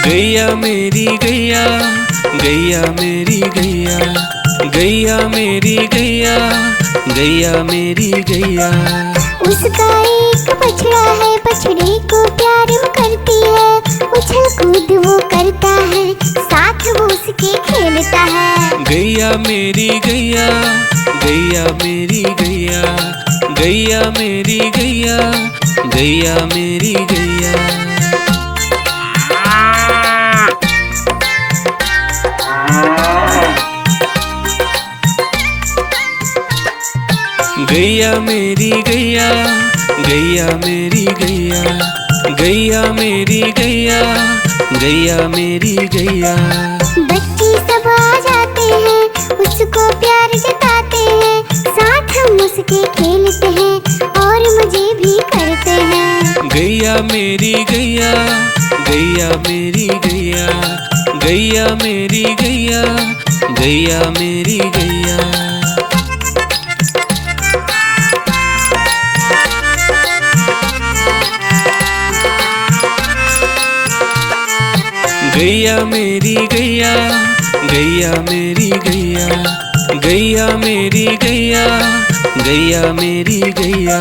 गैया मेरी गैया, गैया मेरी गैया, गैया मेरी गैया, गैया मेरी गैया। उसका एक बछड़ा है, बछड़े को प्यार वो करती है, उछल कूद वो करता है, साथ वो उसके खेलता है। गैया मेरी गैया, गैया मेरी गैया, गैया मेरी गैया, गैया मेरी गैया। गैया मेरी गैया, गैया मेरी गैया, गैया मेरी गैया, गैया मेरी गैया। बच्चे सब आ जाते हैं, उसको प्यार जताते हैं, साथ हम उसके खेलते हैं और मजे भी करते हैं। गैया मेरी गैया, गैया मेरी गैया, गैया मेरी गैया, गैया मेरी गैया। गैया मेरी गैया, गैया मेरी गैया, गैया मेरी गैया, गैया मेरी गैया।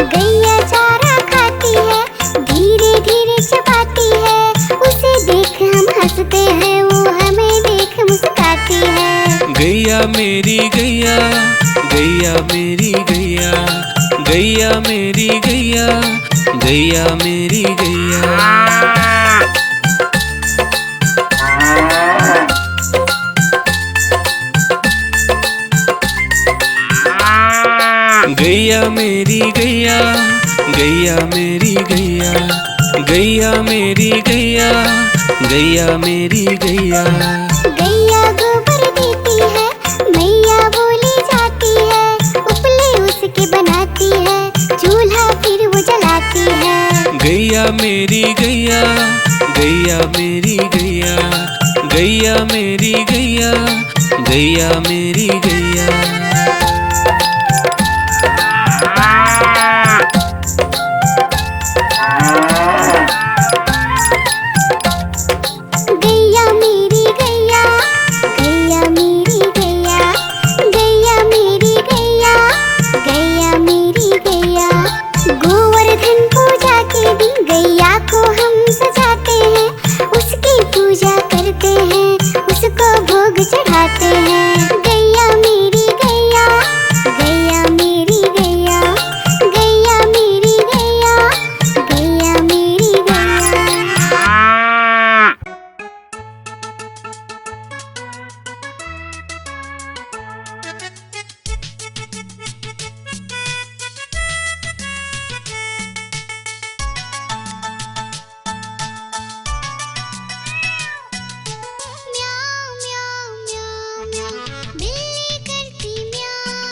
गैया चारा खाती है, धीरे धीरे चबाती है, उसे देख हम हंसते हैं, वो हमें देख मुस्कुराती है। गैया मेरी गैया, गैया मेरी गैया, गैया मेरी गैया, गैया मेरी गैया। गैया मेरी गैया, गैया मेरी गैया, गैया मेरी गैया, गैया मेरी गैया। गैया गोबर देती है, मैया बोली जाती है, उपले उसके बनाती है, चूल्हा फिर वो जलाती है। गैया मेरी गैया, गैया मेरी गैया, गैया मेरी गैया, गैया मेरी गैया। गैया मेरी गैया, गैया मेरी गैया, गैया मेरी गैया, गैया मेरी गैया। गोवर्धन पूजा के दिन गैया को हम सजाते हैं, उसकी पूजा करते हैं, उसको भोग चढ़ाते हैं। गैया मेरी गैया, गैया मेरी गैया, गैया मेरी गैया, गैया मेरी गैया। म्याऊं म्याऊं म्याऊं म्याऊं, बिल्ली करती म्याऊं,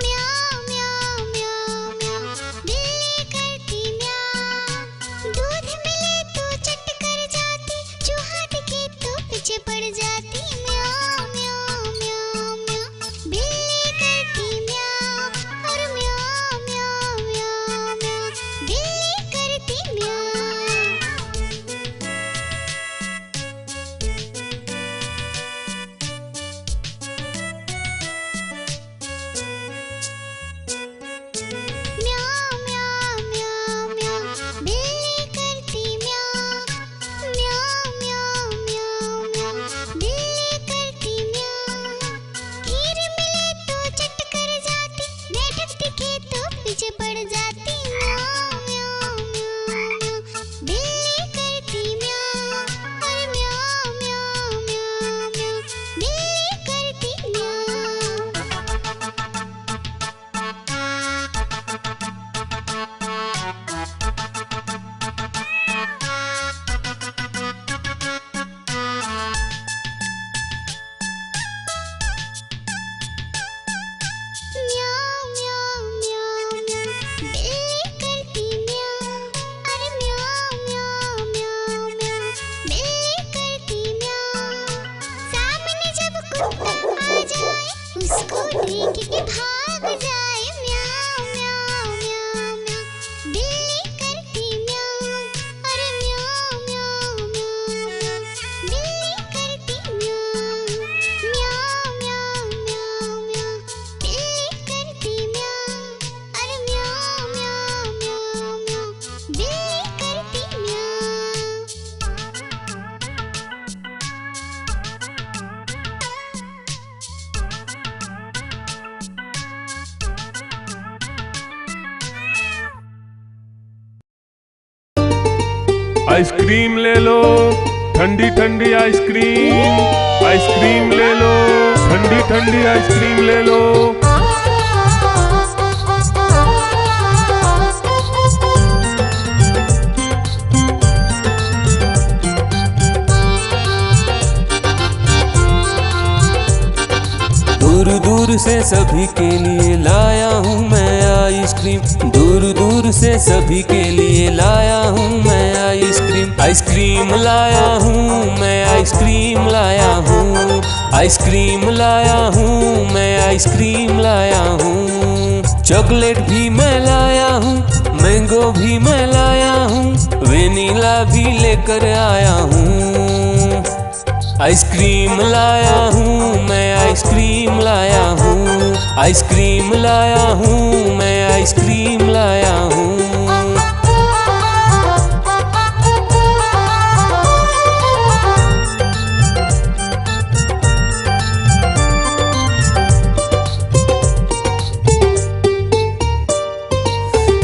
म्याऊं म्याऊं म्याऊं म्याऊं, बिल्ली करती म्याऊं। दूध मिले तो चट कर जाती, चूहा दिखे तो पीछे पड़ जाती। म्याऊं म्याऊं म्याऊं म्याऊं, बिल्ली करती म्याऊं, और म्याऊं म्याऊं म्याऊं म्याऊं, बिल्ली करती म्याऊं। म्याऊं म्याऊं म्याऊं म्याऊं, बिल्ली करती म्याऊं, म्याऊं म्याऊं म्याऊं म्याऊं, बिल्ली करती म्याऊं। खीर मिले तो चट कर जाती, मेढक दिखे तो पीछे पड़ जाती। म्याऊं म्याऊं म्याऊं म्याऊं, बिल्ली करती म्याऊं, और म्याऊं म्याऊं म्याऊं म्याऊं, बिल्ली करती म्याऊं। म्याऊं म्याऊं म्याऊं म्याऊं, बिल्ली करती म्याऊं, अरे म्याऊं म्याऊं म्याऊं म्याऊं, बिल्ली करती म्याऊं। सामने जब कोई आ जाए, उसको देख के भाग जाए। म्याऊं म्याऊं म्याऊं म्याऊं, बिल्ली करती म्याऊं, अरे म्याऊं म्याऊं म्याऊं आइसक्रीम ले लो, ठंडी ठंडी आइसक्रीम। आइसक्रीम ले लो, ठंडी ठंडी आइसक्रीम ले लो। दूर दूर से सभी के लिए लाया हूँ मैं आइसक्रीम। दूर दूर से सभी के लिए लाया हूँ मैं आइसक्रीम। आइसक्रीम लाया हूँ मैं, आइसक्रीम लाया हूँ। आइसक्रीम लाया हूँ मैं, आइसक्रीम लाया हूँ। चॉकलेट भी मैं लाया हूँ, मैंगो भी मैं लाया हूँ, वेनिला भी लेकर आया हूँ। आइसक्रीम लाया हूँ मैं, आइसक्रीम लाया हूँ। आइसक्रीम लाया हूँ मैं, आइसक्रीम लाया हूँ।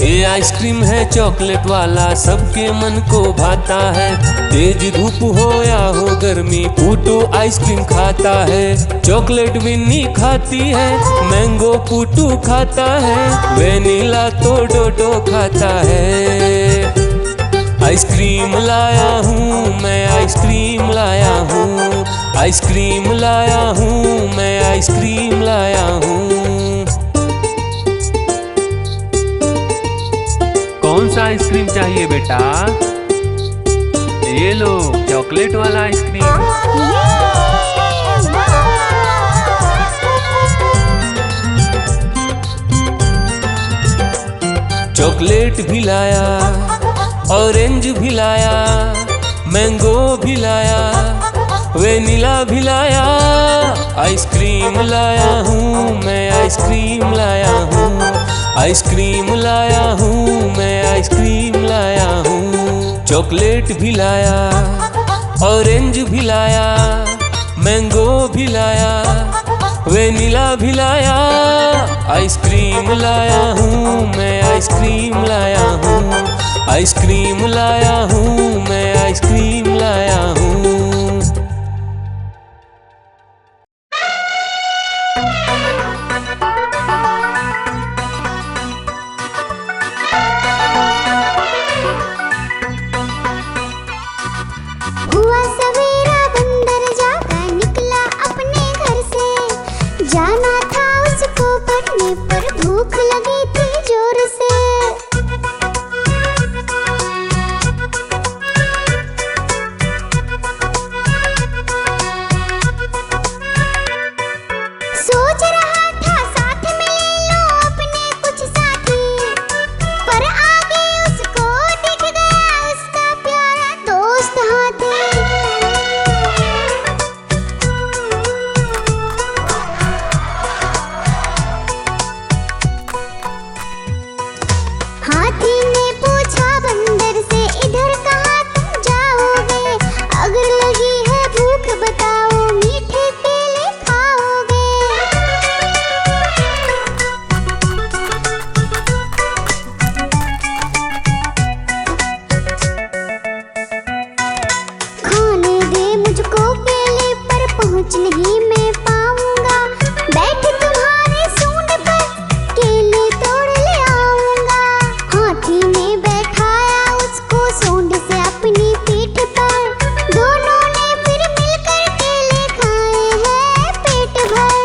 ये आइसक्रीम है चॉकलेट वाला, सबके मन को भाता है। तेज धूप हो या हो गर्मी, पूटू आइसक्रीम खाता है। चॉकलेट विन्नी खाती है, मैंगो पूटू खाता है, वेनिला तो डोडो खाता है। आइसक्रीम लाया हूँ मैं, आइसक्रीम लाया हूँ। आइसक्रीम लाया हूँ मैं, आइसक्रीम लाया हूँ। कौन सा आइसक्रीम चाहिए बेटा? ये लो चॉकलेट वाला आइसक्रीम। चॉकलेट भी लाया, ऑरेंज भी लाया, मैंगो भी लाया, वेनिला भी लाया। आइसक्रीम लाया हूँ मैं, आइसक्रीम लाया हूँ। आइसक्रीम लाया हूँ मैं, आइसक्रीम लाया हूँ। चॉकलेट भी लाया, ऑरेंज भी लाया, मैंगो भी लाया, वेनिला भी लाया। आइसक्रीम लाया हूँ मैं, आइसक्रीम लाया हूँ। आइसक्रीम लाया हूँ मैं, आइसक्रीम लाया हूँ। हुआ सवेरा बंदर जागा निकला अपने घर से। जाना था उसको पढ़ने पर भूख लगी थी जोर से। सोच रहा था साथ में ले लो अपने कुछ साथी, पर आगे उसको दिख गया उसका प्यारा दोस्त हाथी। हाथी ने पूछा बंदर से, इधर कहाँ तुम जाओगे? अगर लगी है भूख बताओ, मीठे केले खाओगे? खाने दे मुझको केले, पर पहुँच नहीं मैं पाऊंगा। बैठ तुम्हारे सूंड पर, केले तोड़ ले आऊंगा। हाथी ने बैठाया उसको सूंड से अपनी पीठ पर। दोनों ने फिर मिलकर केले खाए हैं पेट भर।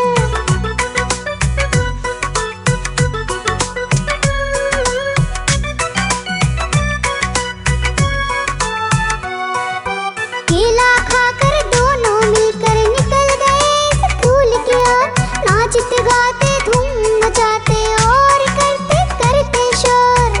केला खाकर दोनों मिलकर निकल गए स्कूल की ओर। नाचते गाते धूम मचाते और करते करते शोर।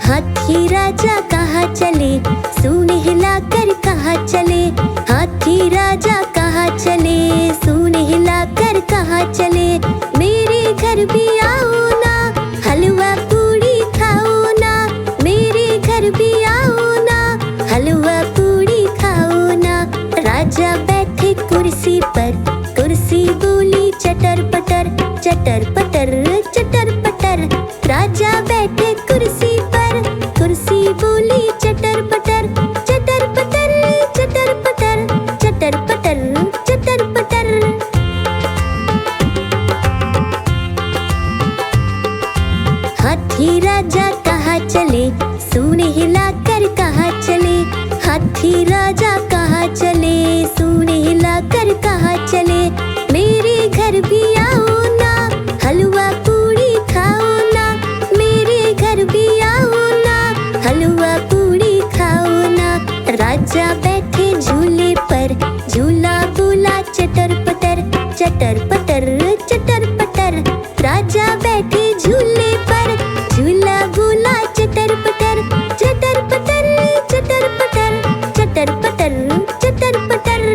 हाथी राजा कहाँ चले, सूंड हिलाकर कहाँ चले। हाथी राजा कहाँ चले, सूंड चले, सूंड हिलाकर कहाँ चले, हाथी राजा कहाँ चले, सूंड हिलाकर कहाँ चले। मेरे घर भी आओ ना, हलवा पूड़ी खाओ ना, मेरे घर भी आओ ना, हलवा पूड़ी खाओ ना। राजा बैठे झूले पर, झूला बोला चटर पटर, चटर पटर चटर पटर। राजा बैठे झूले पर, झूला बोला चटर पटर, चटर पटर चटर पटर, चटर पटर चटर पटर।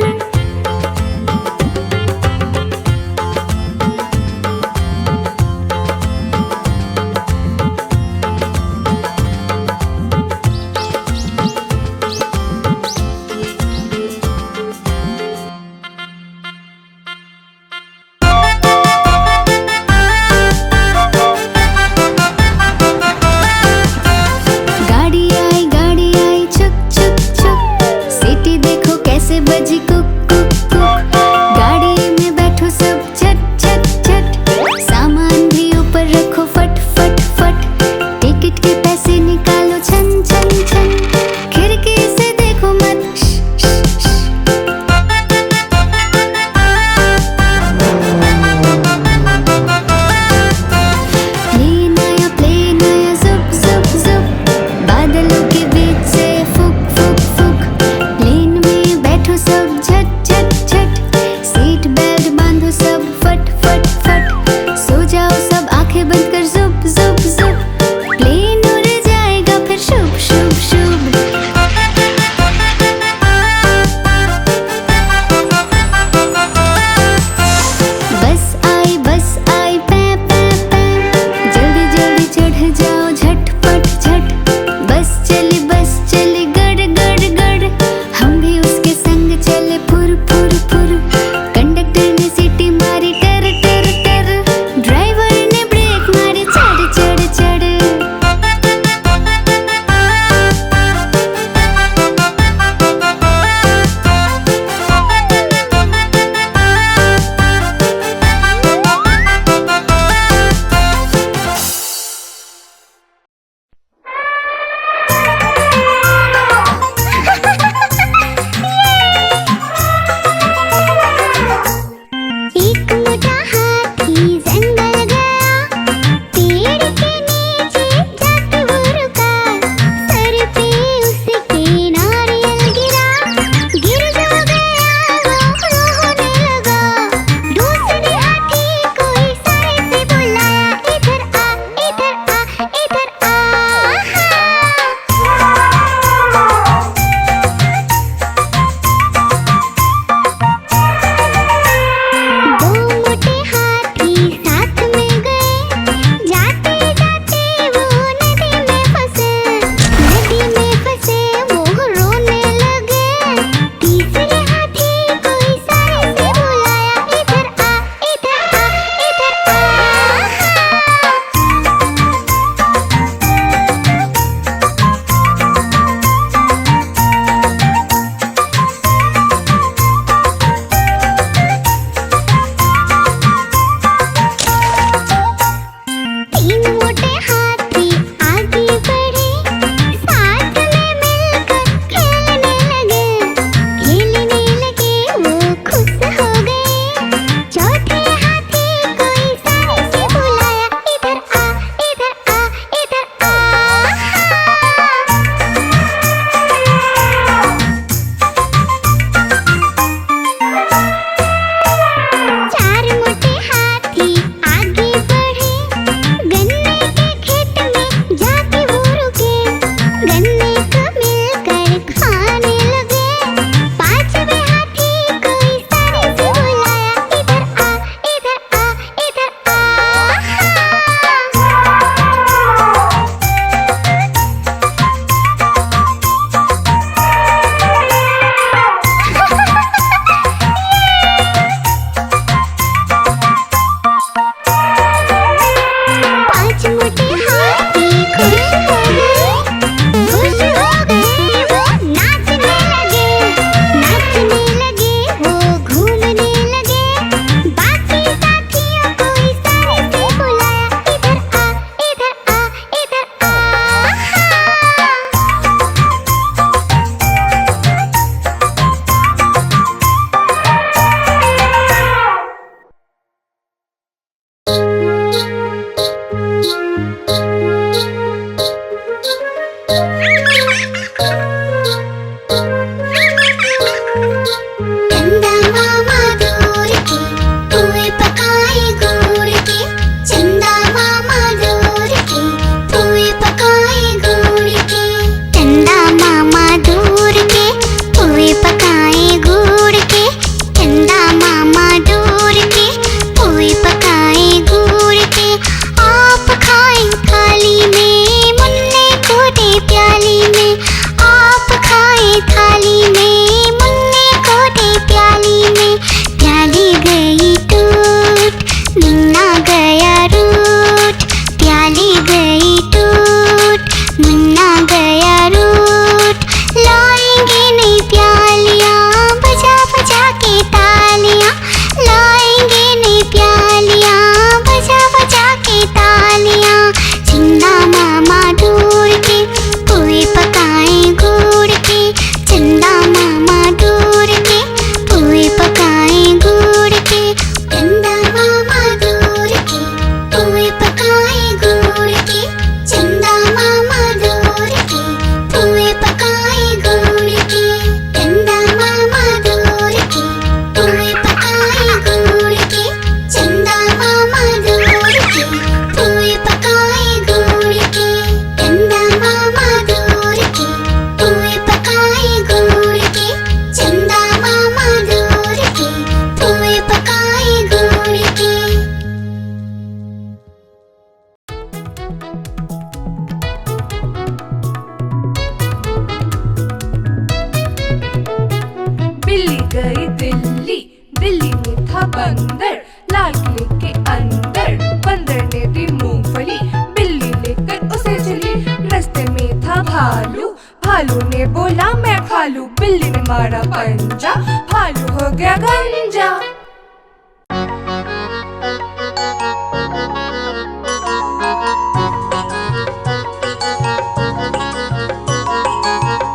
बंदर, लाल किले के अंदर। बंदर ने दी मूंगफली, बिल्ली लेकर उसे चली। रास्ते में था भालू, भालू ने बोला मैं खा लूं। बिल्ली ने मारा पंजा, भालू हो गया गंजा।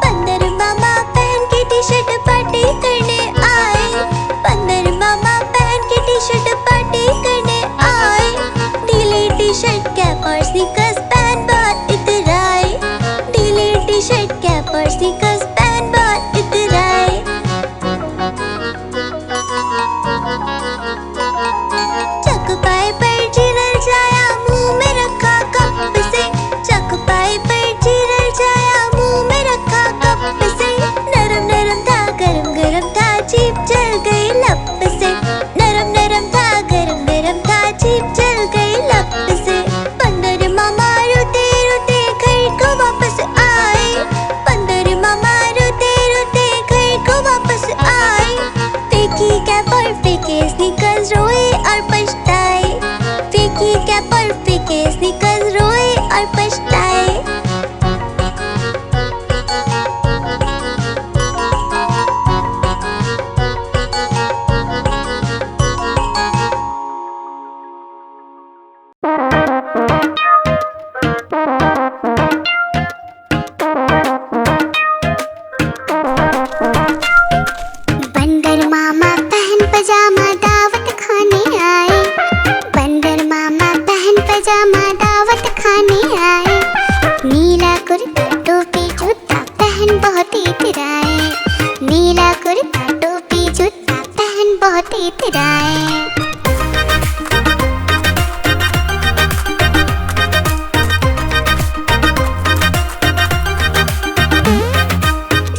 बंदर मामा पहन के टी-शर्ट पार्टी करने आए। बंदर मामा पहन के टी-शर्ट पार्टी करने आए। ढीली टी-शर्ट कैप और स्नीकर्स पहन बहुत इतराए। ढीली टी-शर्ट कैप और स्नीकर्स पहन बहुत इतराए। चौपाई पर चिरल जाया, मुंह में रखा कप से। चौपाई पर चिरल जाया, मुंह में रखा कप से। नरम नरम था, गरम गरम था, जीभ जल गई लप से। नरम नरम था, गरम गरम था, जीभ जल गई लप से। बंदर मामा रोते रोते घर को वापस आए। बंदर मामा रोते रोते घर को वापस आए। फेंकी कैप और फेंके स्नीकर्स, रोए और पछताए। फेंकी कैप और फेंके स्नीकर्स, रोए और पछताए। बंदर मामा पहन पजामा दावत खाने आए। बंदर मामा पहन पजामा दावत खाने आए। नीला कुर्ता टोपी जूता पहन बहुत इतराए। नीला कुर्ता टोपी जूता पहन बहुत इतराए।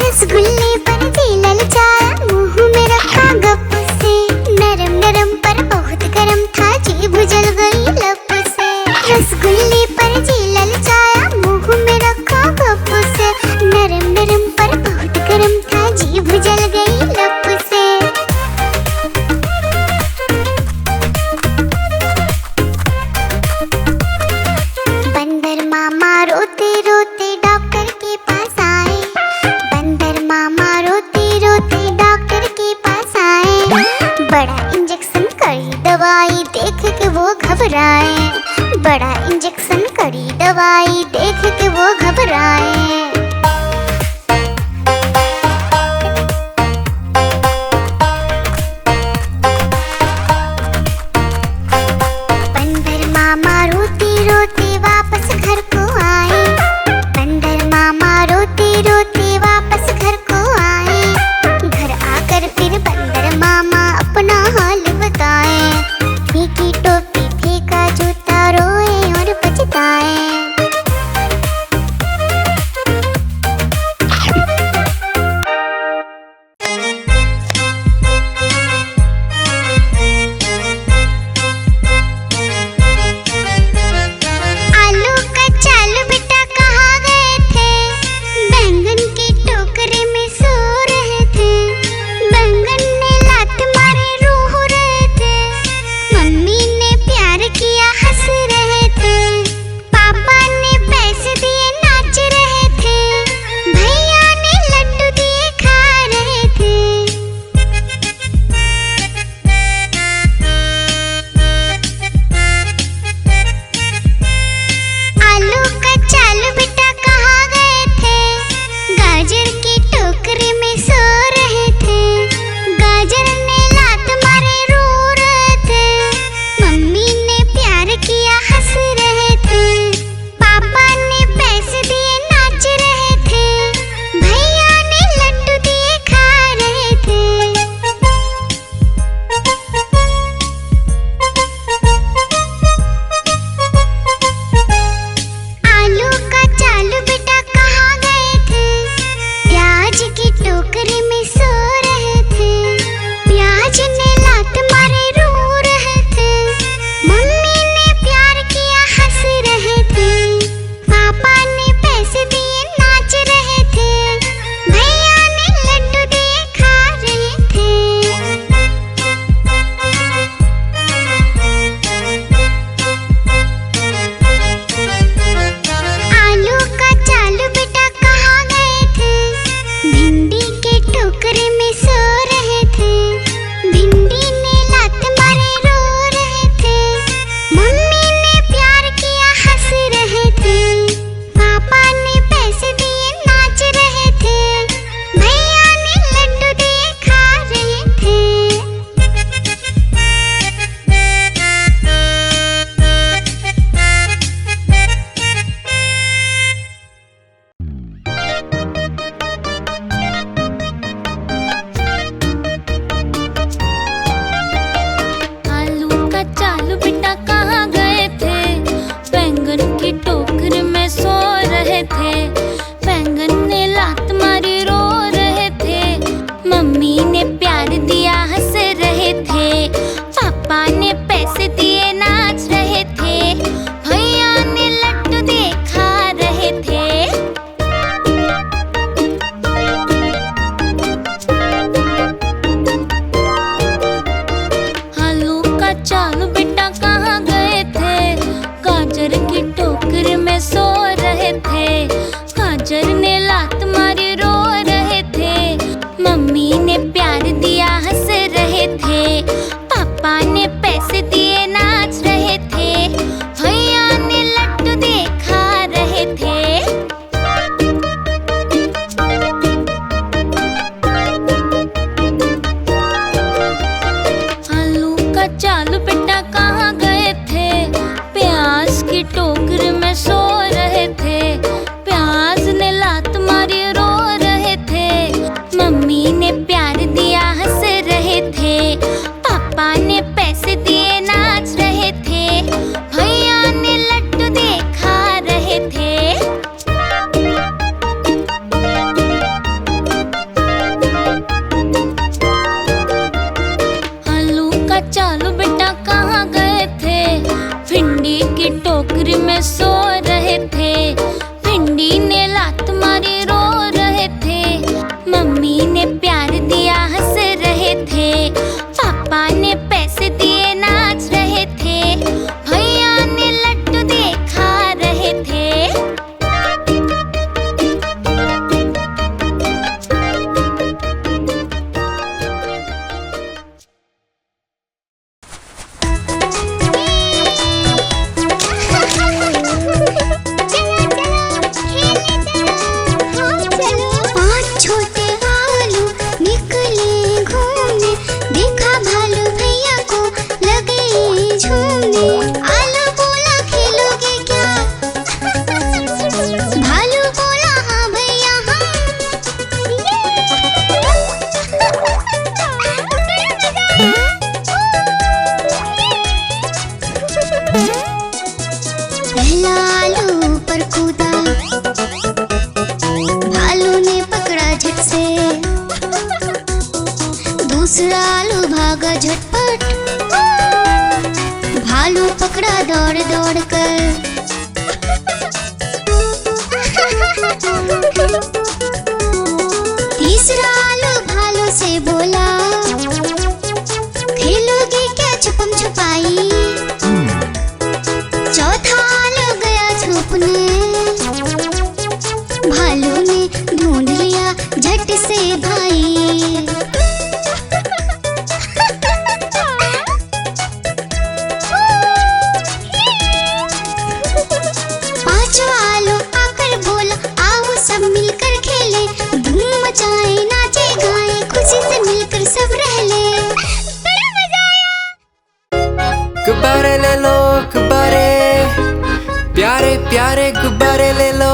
रसगुल्ले पर झीलल जाया, मुंह में रखा गप से। नरम नरम पर बहुत गरम था, जीभ जल गई लप से। रसगुल्ले पर झीलल जाया, मुंह में रखा गप से। नरम नरम पर बहुत गरम था, जीभ जल गई लप से। बंदर मामा रोते रोते डॉक्टर के पास आए। बंदर मामा रोते रोते डॉक्टर के पास आए। बड़ा इंजेक्शन कड़ी दवाई देख के वो घबराए। बड़ा इंजेक्शन कड़ी दवाई देख के वो घबराए। बंदर मामा रोते रोते वापस घर को आए। बंदर मामा रोते रोते वापस घर को आए। घर आकर फिर बंदर मामा अपना हाल बताए। फेंकी टोपी फेंका जूता, रोए और पछताए। चालू बेटा कहाँ गए थे? गाजर की टोकरी में सो रहे थे। गाजर ने लात मारी रो रहे थे। मम्मी ने प्यार दिया हंस रहे थे। पापा ने पैसे दिए नाच रहे थे। भैया ने लड्डू देखा रहे थे। आलू का चालू बेटा कहाँ गए थे? प्याज की टोकरी में सो रहे थे। प्याज ने लात मारी रो रहे थे। मम्मी ने प्यार दिया हंस रहे थे। पापा ने पैसे दिए नाच रहे थे। भैया ने लड्डू देखा रहे थे। आलू का चालू बेटा कहाँ गए थे? भिंडी की टोकरी में सो रहे थे। भिंडी ने लात मारी रो रहे थे। मम्मी ने प्यार दिया हंस रहे थे। पापा ने पैसे दिए नाच रहे थे। भैया ने लड्डू देखा रहे थे। पांच छोटे भालू निकले घूमने, देखा भालू भैया को लगे झूमने। आलू बोला खेलोगे क्या? भालू बोला हाँ भैया पहला आलू पर कूदा, भालू ने पकड़ा झट से। दूसरा आलू भागा झटपट, भालू पकड़ा दौड़ दौड़ कर। तीसरा आलू भालू से बोला, खेलोगे क्या छुपम छुपाई? चौथा आलू गया छुपने, भालू ने ढूंढ लिया झट से भाई। पांचवा आलू आकर बोला, आओ सब मिलकर खेले, धूम मचाए नाचे गाए, खुशी से मिलकर सब रह ले। बड़ा मजा आया। गुब्बारे ले लो गुब्बारे, प्यारे प्यारे गुब्बारे ले लो।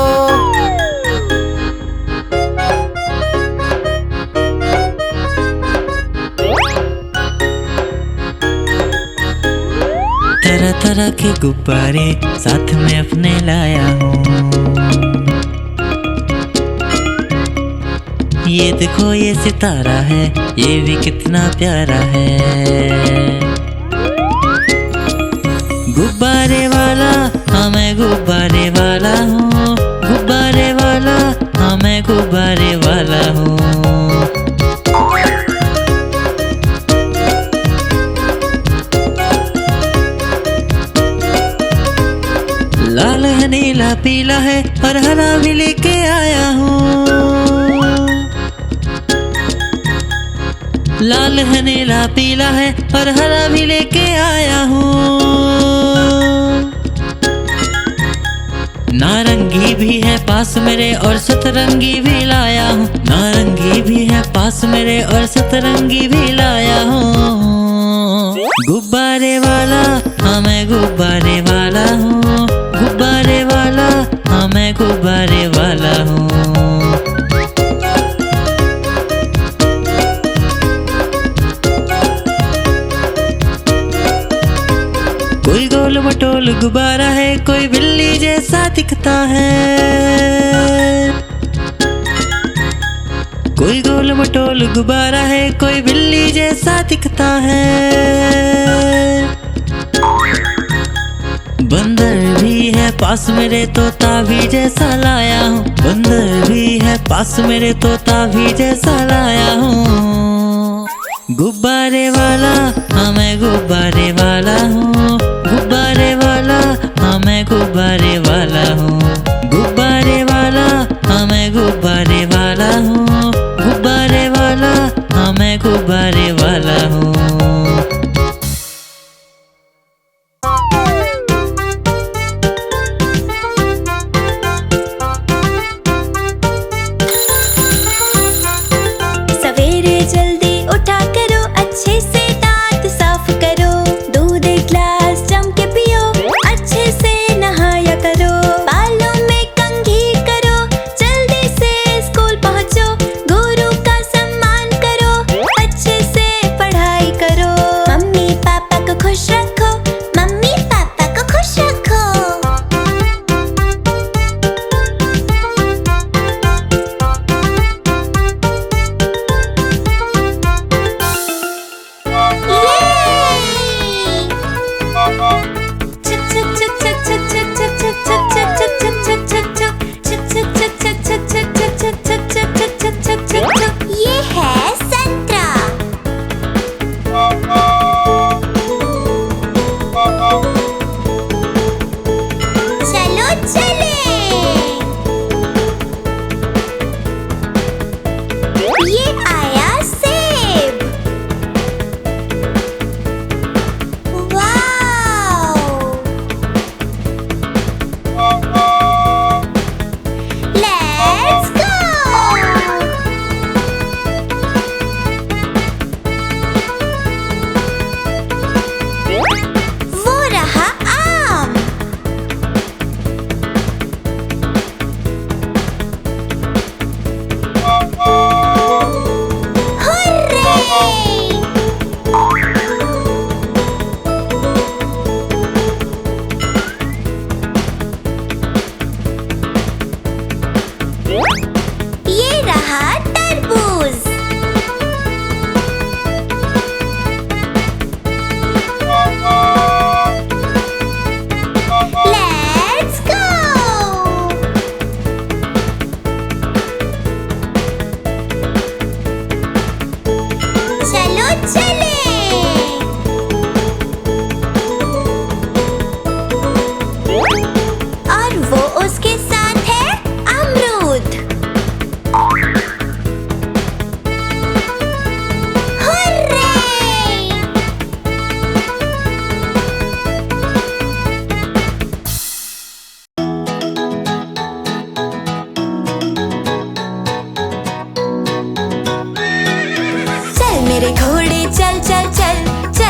तरह तरह के गुब्बारे साथ में अपने लाया हूँ। ये देखो ये सितारा है, ये भी कितना प्यारा है। गुब्बारे वाला हाँ मैं गुब्बारे वाला हूँ। गुब्बारे वाला हाँ मैं गुब्बारे वाला हूँ। लाल है नीला पीला है और हरा भी लेके आया हूँ। लाल है नीला पीला है और हरा भी लेके आया हूँ। नारंगी भी है पास मेरे और सतरंगी भी लाया हूँ। नारंगी भी है पास मेरे और सतरंगी भी लाया हूँ। गुब्बारे वाला हाँ मैं गुब्बारे वाला हूँ। गुब्बारे वाला हाँ मैं गुब्बारे वाला हूँ। कोई गोल मटोल गुब्बारा है, कोई बिल्ली जैसा दिखता है। कोई गोल मटोल गुब्बारा है, कोई बिल्ली जैसा दिखता है। बंदर भी है पास मेरे, तोता भी जैसा लाया हूँ। बंदर भी है पास मेरे, तोता भी जैसा लाया हूँ। गुब्बारे वाला हाँ मैं गुब्बारे वाला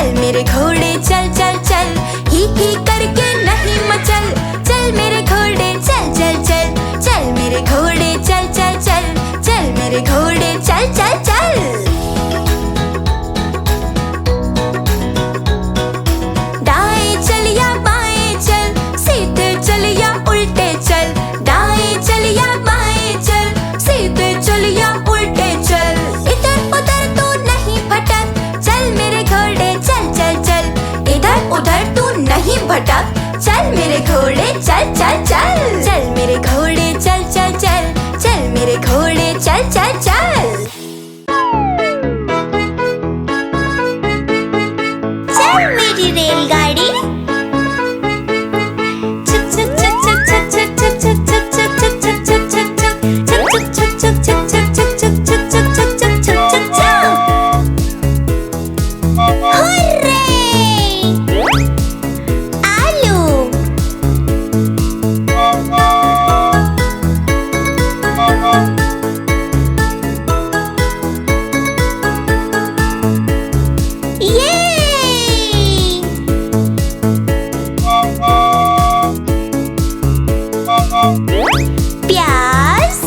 चल मेरे घोड़े चल चल चल, ही करके नहीं मचल। चल मेरे घोड़े चल चल चल, चल मेरे घोड़े चल चल चल, चल मेरे घोड़े चल चल चल। दाएं चल या बाएं चल, सीधे चल या उल्टे चल। दाएं चल या बाएं चल, सीधे चल या उल्टे चल। इधर उधर तू नहीं भटक, चल मेरे घोड़े चल चल चल। इधर उधर तू नहीं भटक, चल मेरे घोड़े चल चल चल। चल मेरे घोड़े चल चल चल, चल मेरे घोड़े चल चल चल। चल मेरी रेलगाड़ी प्याज,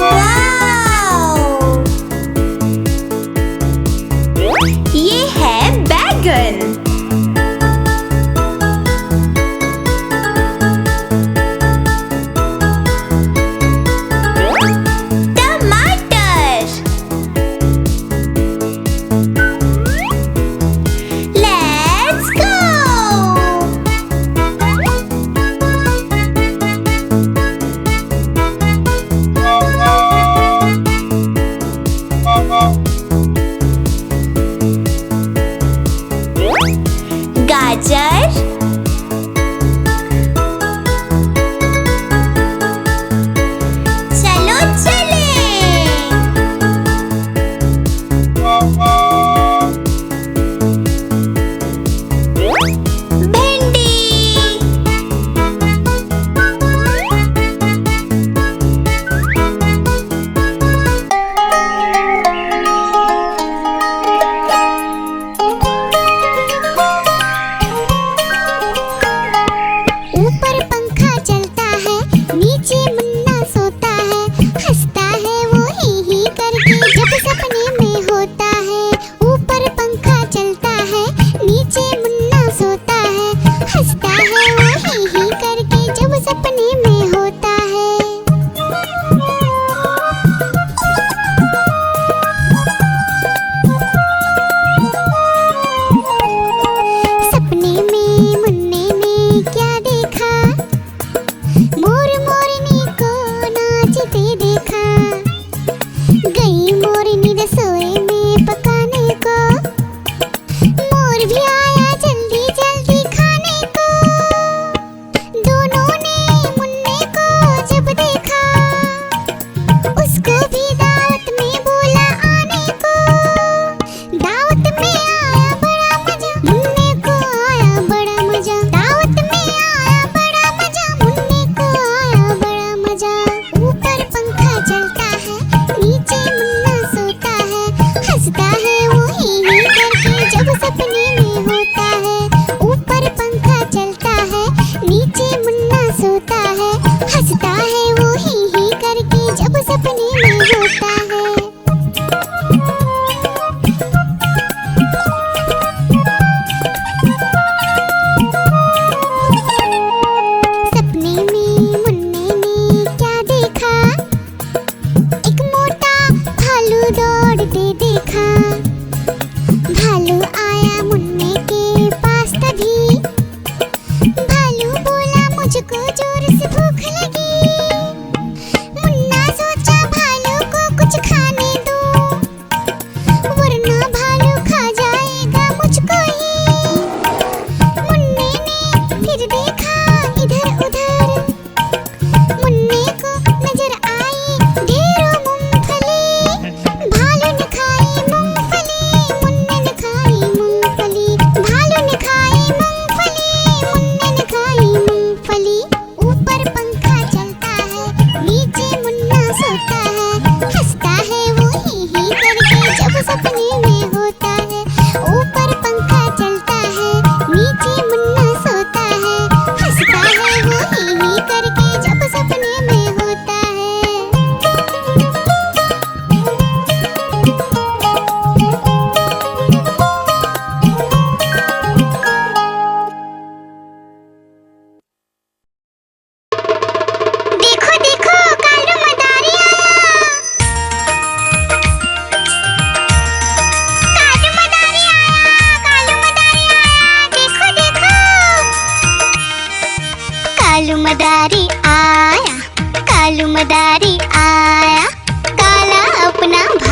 वाव! ये है बैगन। टमाटर, let's go! गाजर, चलो चले। भिंडी, ऊपर पंखा चलता है, नीचे मुन्ना सोता है। हंसता है वो ही करके जब सपने में होता है। ऊपर पंखा चलता है, नीचे मुन्ना सोता है। हंसता है वो ही करके जब सपने में होता है। सपने में मुन्ने ने क्या देखा, मोर मोरनी को नाचते देखा। गई मोरनी रसोई में पकाने को, मोर भी आया जल्दी जल्दी खाने को। दोनों ने मुन्ने को जब देखा, उसको भी दावत में बोला आने को। दावत में आया बड़ा मजा, मुन्ने को आया बड़ा मजा। दावत में आया बड़ा मजा, मुन्ने को आया बड़ा मजा। ऊपर पंखा चलता है, नीचे मुन्ना सोता है। हंसता है वो ही करके जब सपने में होता है। ऊपर पंखा चलता है, नीचे मुन्ना सोता है। हंसता है वो ही करके जब सपने में होता है। सपने में मुन्ने ने क्या देखा, एक मोटा भालू दौड़ते देखा। भालू आया मुन्ने के पास तभी, भालू बोला मुझको जोर से भूख लगी। मुन्ना सोचा भालू को कुछ खाने दो, वरना भालू खा जाएगा मुझको ही। मुन्ने ने फिर देखा इधर उधर, मुन्ने को नजर आई ढेरों मूंगफली। भालू ने खाई मूंगफली,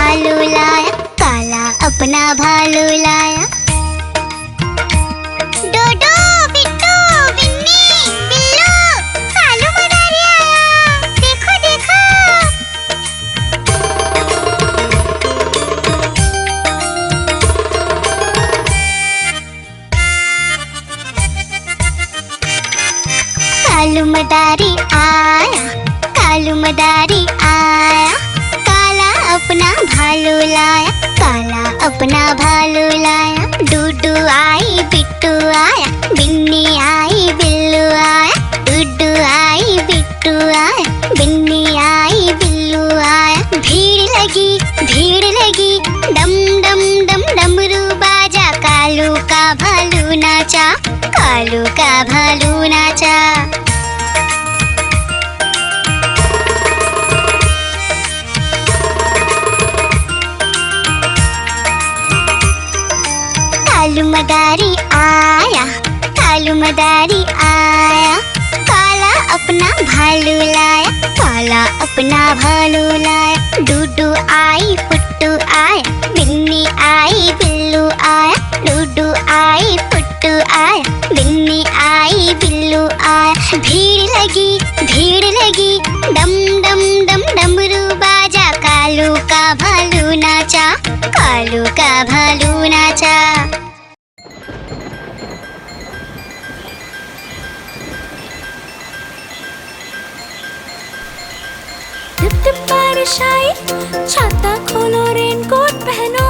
भालू लाया, काला अपना भालू लाया। डोडो, बिट्टू, बिन्नी, बिल्लू, कालू मदारी आया, देखो देखो। कालू मदारी आया, कालू मदारी आया, काला अपना भालू लाया, काला अपना भालू लाया। डूडू आई, बिट्टू आया, बिन्नी आई, बिल्लू आया, डूडू आई, बिट्टू आया, बिन्नी आई, बिल्लू आया। भीड़ लगी, डम डम डम डमरू बाजा, कालू का भालू नाचा, कालू का भालू नाचा। कालू मदारी आया, कालू मदारी आया, काला अपना भालू लाया, काला अपना भालू लाया। डूडू आई, पुट्टू आया, बिन्नी आई, बिल्लू आया, डूडू आई, पुट्टू आया, बिन्नी आई, बिल्लू आया। भीड़ लगी, डम डम डम डमरू बाजा, कालू का भालू नाचा, कालू का भालू नाचा। टिप टिप बारिश आई, छाता खोलो, रेनकोट पहनो।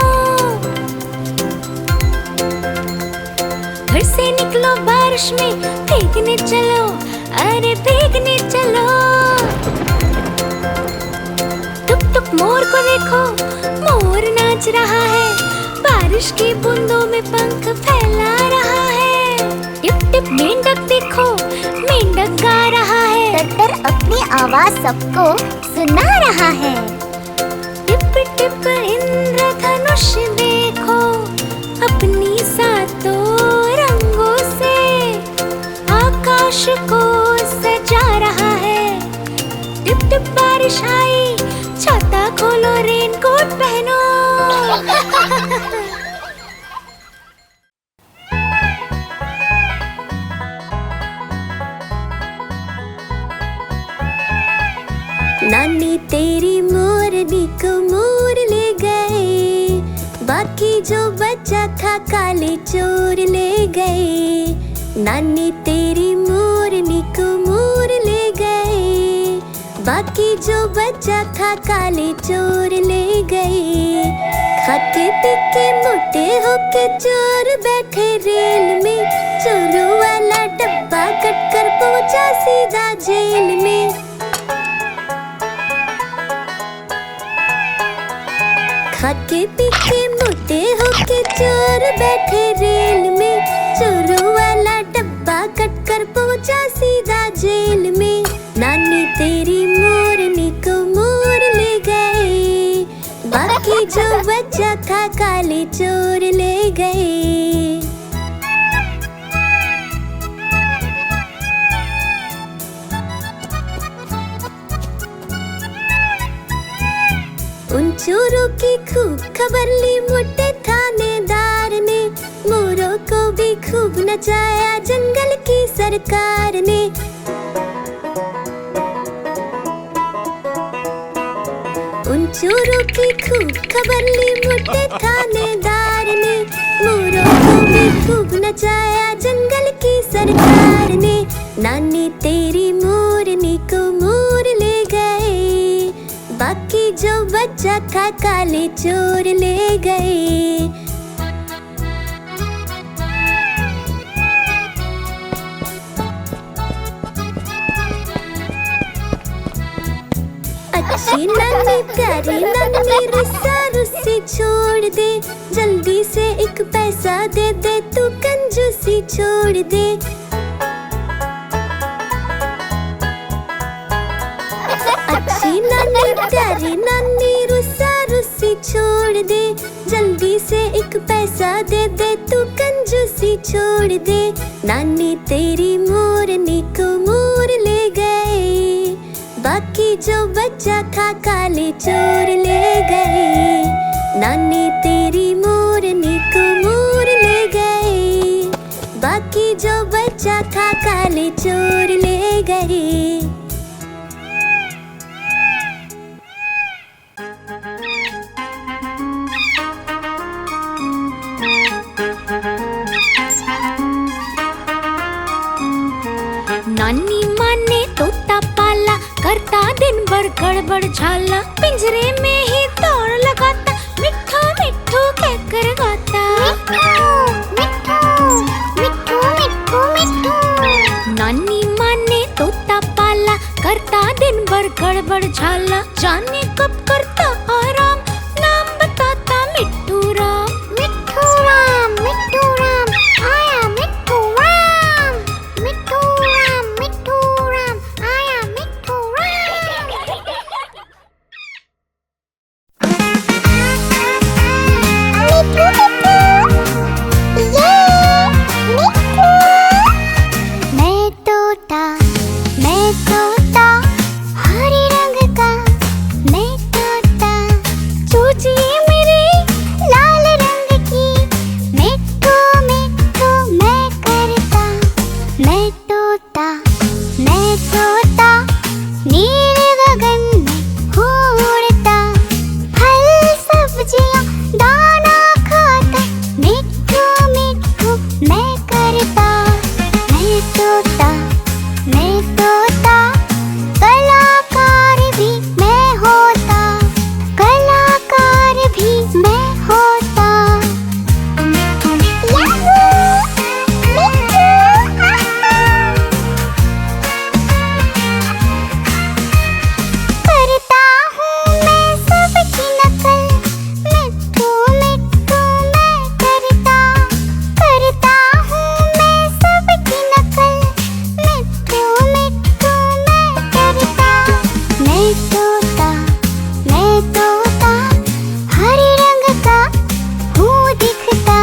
घर से निकलो बारिश में, भीगने चलो, अरे भीगने चलो। टुक टुक मोर को देखो, मोर नाच रहा है, बारिश की बूंदों में पंख फैला रहा है। टिप टिप मेंढक देखो, मेंढक गा रहा है, टट्टर अपनी आवाज सबको सुना रहा है। टिप टिप इंद्रधनुष देखो, अपनी सातों रंगों से आकाश को सजा रहा है। टिप टिप बारिश आई, छाता खोलो, रेनकोट पहनो। नानी तेरी मोरनी को मोर ले गए, बाकी जो बचा था काले चोर ले गए। नानी तेरी मोरनी को मोर ले गए, बाकी जो बचा था काले चोर ले गए। खाते पीके मोटे होके चोर बैठे रेल में, चोरों वाला डब्बा कट कर पहुंचा सीधा जेल में। खाके पीके मोटे होके चोर बैठे रेल में, चोरों वाला डब्बा कट कर पहुंचा सीधा जेल में। नानी तेरी मोरनी को मोर ले गए, बाकी जो बचा था काले चोर ले गए। उन चोरों की खूब खबर ली मोटे थानेदार ने, मोरों को भी खूब नचाया जंगल की सरकार ने। उन चोरों की खूब खबर ली मोटे थानेदार ने, मोरों को भी खूब नचाया जंगल की सरकार ने। नानी तेरी मोरनी को मोर ले गए, बाकी जो बचा था काले चोर ले गए। अच्छी नानी प्यारी नानी रुस्सा रुस्सी छोड़ दे, जल्दी से एक पैसा दे दे, तू कंजूसी छोड़ दे। अच्छी नानी प्यारी नानी रुस्सा रुस्सी छोड़ दे, जल्दी से एक पैसा दे दे, तू कंजूसी छोड़ दे। नानी तेरी मोरनी को मोर ले गए, बाकी जो बचा था काले चोर ले गए। गड़बड़ झाला, पिंजरे में ही दौड़ लगाता, मिट्ठू मिट्ठू कहकर गाता। नानी माँ ने तोता पाला, करता दिन भर गड़बड़ झाला, जाने कब करता आराम, नाम बताता मिट्ठू राम। मिट्ठू राम आया मिट्ठू राम, मिट्ठू राम आया मिट्ठू मैं तोता हरे रंग का, मैं तोता चूचिए मेरे लाल रंग की, मिट्ठू मिट्ठू मैं करता। मैं तोता नीले गगन में उड़ता, फल सब्जियां दाना खाता, मिट्ठू मिट्ठू मैं करता। मैं तोता कलाकार भी मैं होता, कलाकार भी मैं होता। करता हूँ मैं सबकी नकल, मिट्ठू मिट्ठू मैं करता। करता हूँ मैं सबकी नकल, मिट्ठू मिट्ठू मैं करता। मैं तोता हरे रंग का हूँ दिखता।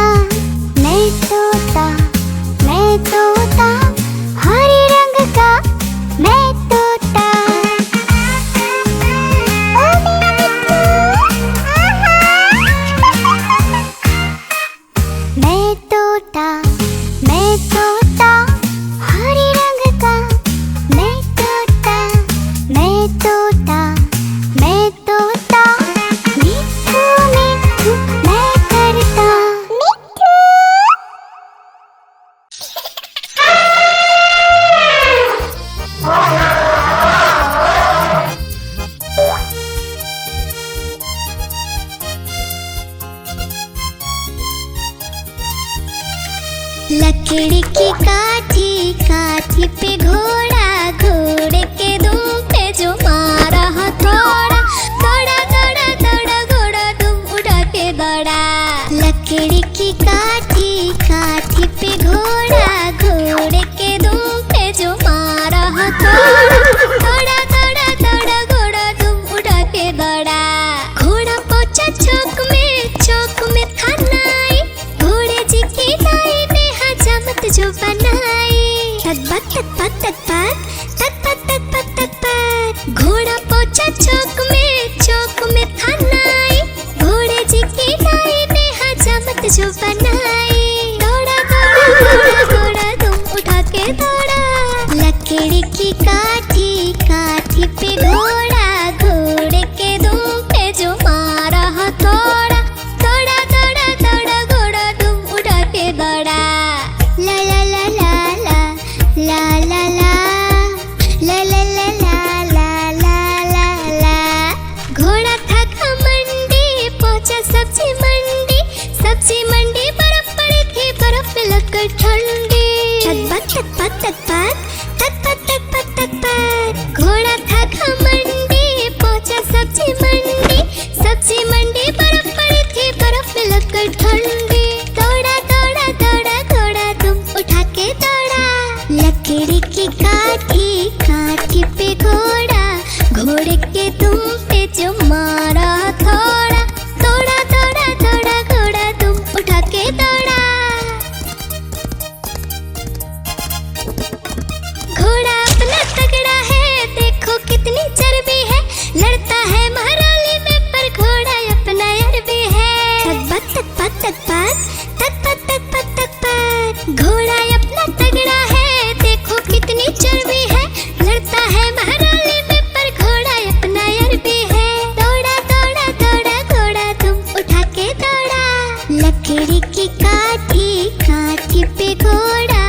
मैं तोता हरे रंग का मैं तोता। ओ मेरा मिट्ठू, मैं तोता हरे रंग का मैं तोता। मिट्ठू मिट्ठू मैं करता। लकड़ी की काठी पे घोड़ा, घोड़े के दुम पे जो मारा हथौड़ा, दौड़ा घोड़ा दुम उठा के दौड़ा। लकड़ी की काठी पे घोड़ा, घोड़े के दुम पे जो मारा हथौड़ा, दौड़ा घोड़ा दुम उठा के दौड़ा। घोड़ा पहुंचा चौक में था नाई, घोड़े जी की नाई ने हजामत जो बनाई। घोड़ा पहुंचा चौक में था नाई, घोड़े जी की नाई ने हजामत जो बनाई। दौड़ा तुम उठा के दौड़ा। लकड़ी की काठी पे घोड़ा, घोड़े के दुम पे जो मारा हथौड़ा, दौड़ा घोड़ा तुम उठा के दौड़ा। ला ला ला ला ला ला ला ला ला ला ला ला ला ला ला। घोड़ा था घमंडी, पहुंचा सब्जी मंडी, बर्फ पड़ी थी, बर्फ में लगकर ठंडी। घोड़ा था घमंडी, पहुंचा सब्जी मंडी, बर्फ पड़ी थी, बर्फ में लगकर ठंडी। दौड़ा घोड़ा तुम उठा के दौड़ा। लकड़ी की काठी पे घोड़ा, घोड़े के दुम पे जो मारा हथौड़ा, दौड़ा घोड़ा तुम उठा के दौड़ा। घोड़ा अपना तगड़ा है, देखो कितनी चर्बी है, लड़ता है महराली में पर घोड़ा अपना अरबी है। घोड़ा अपना तगड़ा है, देखो कितनी चर्बी है, लड़ता है महराली में पर घोड़ा अपना अरबी है। दौड़ा घोड़ा तुम उठा के दौड़ा। लकड़ी की काठी पे घोड़ा,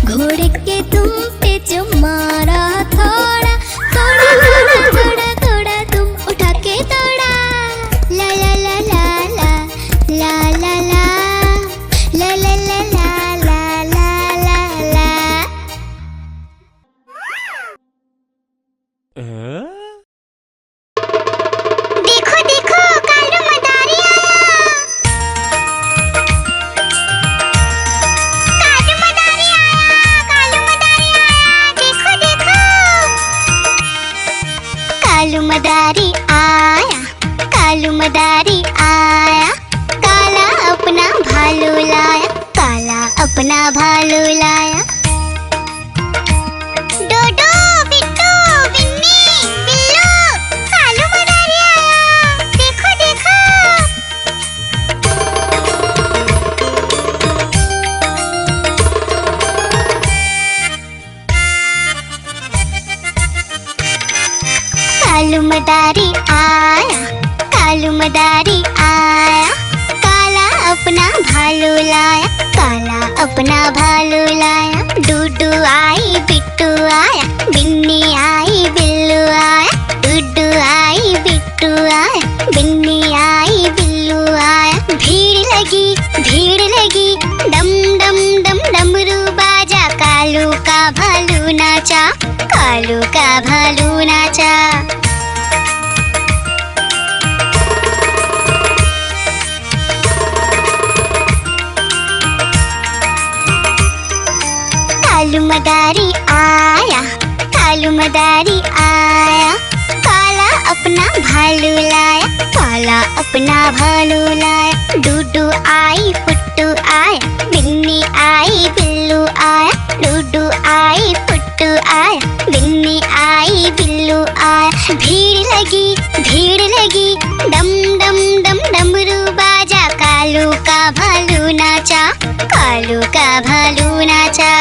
घोड़े के दुम पे जो मारा हथौड़ा, दौड़ा घोड़ा तुम मदारी आया, काला अपना भालू लाया, काला अपना भालू लाया। डोडो, बिट्टू, बिन्नी, बिल्लू, कालू मदारी आया, देखो देखो। कालू मदारी आया, कालू मदारी आया, काला अपना भालू लाया, काला अपना भालू लाया। डूडू आई, बिट्टू आया, बिन्नी आई, बिल्लू आया, डूडू आई, बिट्टू आया, बिन्नी आई, बिल्लू आया। भीड़ लगी, डम डम डम डमरू बाजा, कालू का भालू नाचा, कालू का भालू नाचा। कालू मदारी आया, कालू मदारी आया, काला अपना भालू लाया, काला अपना भालू लाया। डूडू आई, पुट्टू आया, बिन्नी आई, बिल्लू आया, डूडू आई, पुट्टू आया, बिन्नी आई, बिल्लू आया। भीड़ लगी, डम डम डम डमरू बाजा, कालू का भालू नाचा, कालू का भालू नाचा।